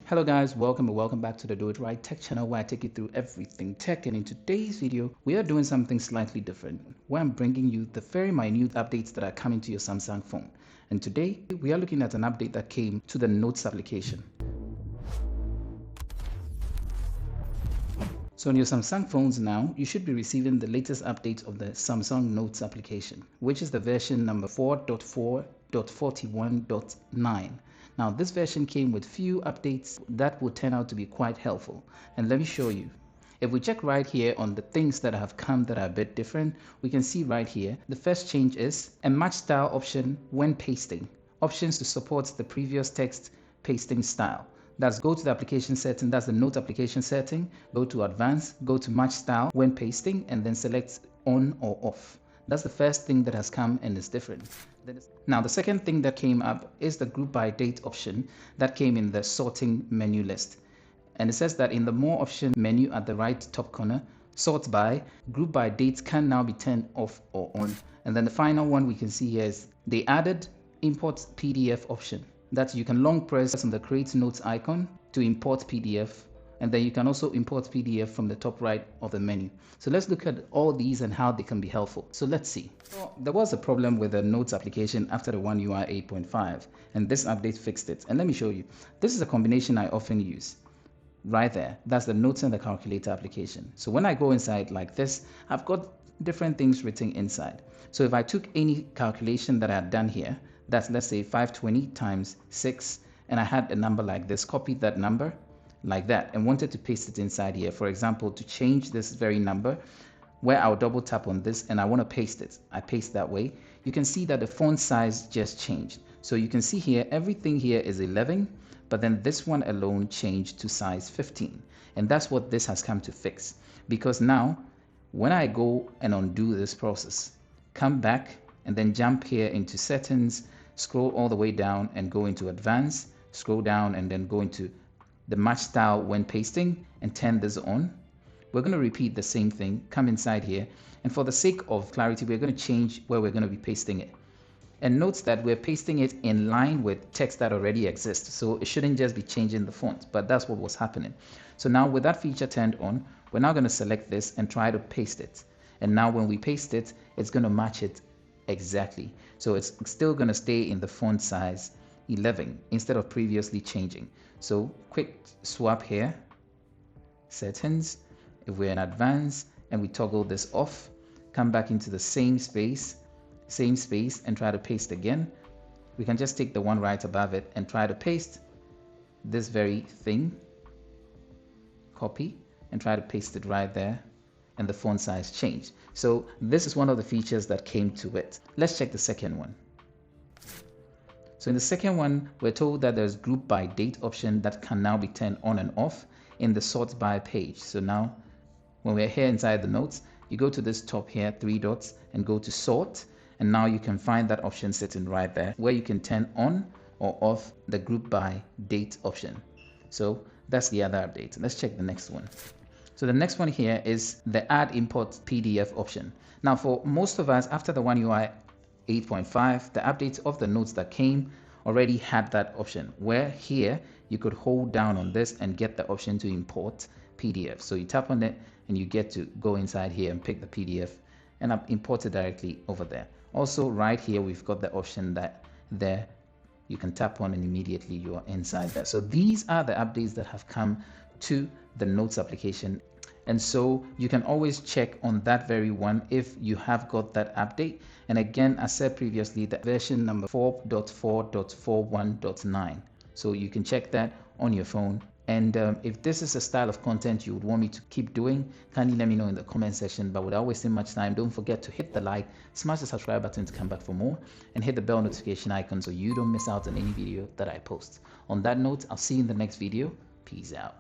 Hello guys, welcome back to the Do It Right Tech channel where I take you through everything tech, and in today's video we are doing something slightly different where I'm bringing you the very minute updates that are coming to your Samsung phone. And today we are looking at an update that came to the Notes application. So on your Samsung phones now, you should be receiving the latest update of the Samsung Notes application, which is the version number 4.4.41.9. Now this version came with few updates that will turn out to be quite helpful, and let me show you. If we check right here on the things that have come that are a bit different, we can see right here the first change is a match style option when pasting. Options to support the previous text pasting style. That's go to the application setting, that's the note application setting, go to advanced, go to match style when pasting, and then select on or off. That's the first thing that has come and is different. Now the second thing that came up is the group by date option that came in the sorting menu list. And it says that in the more option menu at the right top corner, sort by, group by dates can now be turned off or on. And then the final one we can see here is they added import PDF option. That you can long press on the create notes icon to import PDF, and then you can also import PDF from the top right of the menu. So let's look at all these and how they can be helpful. So let's see. Well, there was a problem with the Notes application after the One UI 8.5, and this update fixed it. And let me show you. This is a combination I often use. Right there, that's the Notes and the Calculator application. So when I go inside like this, I've got different things written inside. So if I took any calculation that I had done here, that's let's say 520 times 6, and I had a number like this, copied that number like that and wanted to paste it inside here. For example, to change this very number, where I'll double tap on this and I want to paste it, I paste that way. You can see that the font size just changed. So you can see here everything here is 11, but then this one alone changed to size 15, and that's what this has come to fix. Because now when I go and undo this process, come back and then jump here into settings, scroll all the way down and go into advanced, scroll down and then go into the match style when pasting and turn this on. We're going to repeat the same thing, come inside here, and for the sake of clarity we're going to change where we're going to be pasting it. And note that we're pasting it in line with text that already exists, so it shouldn't just be changing the font, but that's what was happening. So now with that feature turned on, we're now going to select this and try to paste it. And now when we paste it, it's going to match it exactly. So it's still going to stay in the font size 11 instead of previously changing. So quick swap here, settings, if we're in advanced and we toggle this off, come back into the same space and try to paste again. We can just take the one right above it and try to paste this very thing, copy, and try to paste it right there, and the font size changed. So this is one of the features that came to it. Let's check the second one. So in the second one, we're told that there's group by date option that can now be turned on and off in the sort by page. So now when we're here inside the notes, you go to this top here, 3 dots, and go to sort. And now you can find that option sitting right there where you can turn on or off the group by date option. So that's the other update. Let's check the next one. So the next one here is the add import PDF option. Now for most of us after the One UI 8.5, the updates of the notes that came already had that option, where here you could hold down on this and get the option to import PDF. So you tap on it and you get to go inside here and pick the PDF and import it directly over there. Also right here we've got the option that there you can tap on and immediately you're inside there. So these are the updates that have come to the Notes application, and so you can always check on that very one if you have got that update. And again, as said previously, the version number 4.4.41.9, so you can check that on your phone. And if this is a style of content you would want me to keep doing, kindly let me know in the comment section. But without wasting much time, don't forget to hit the like, smash the subscribe button to come back for more, and hit the bell notification icon so you don't miss out on any video that I post. On that note, I'll see you in the next video. Peace out.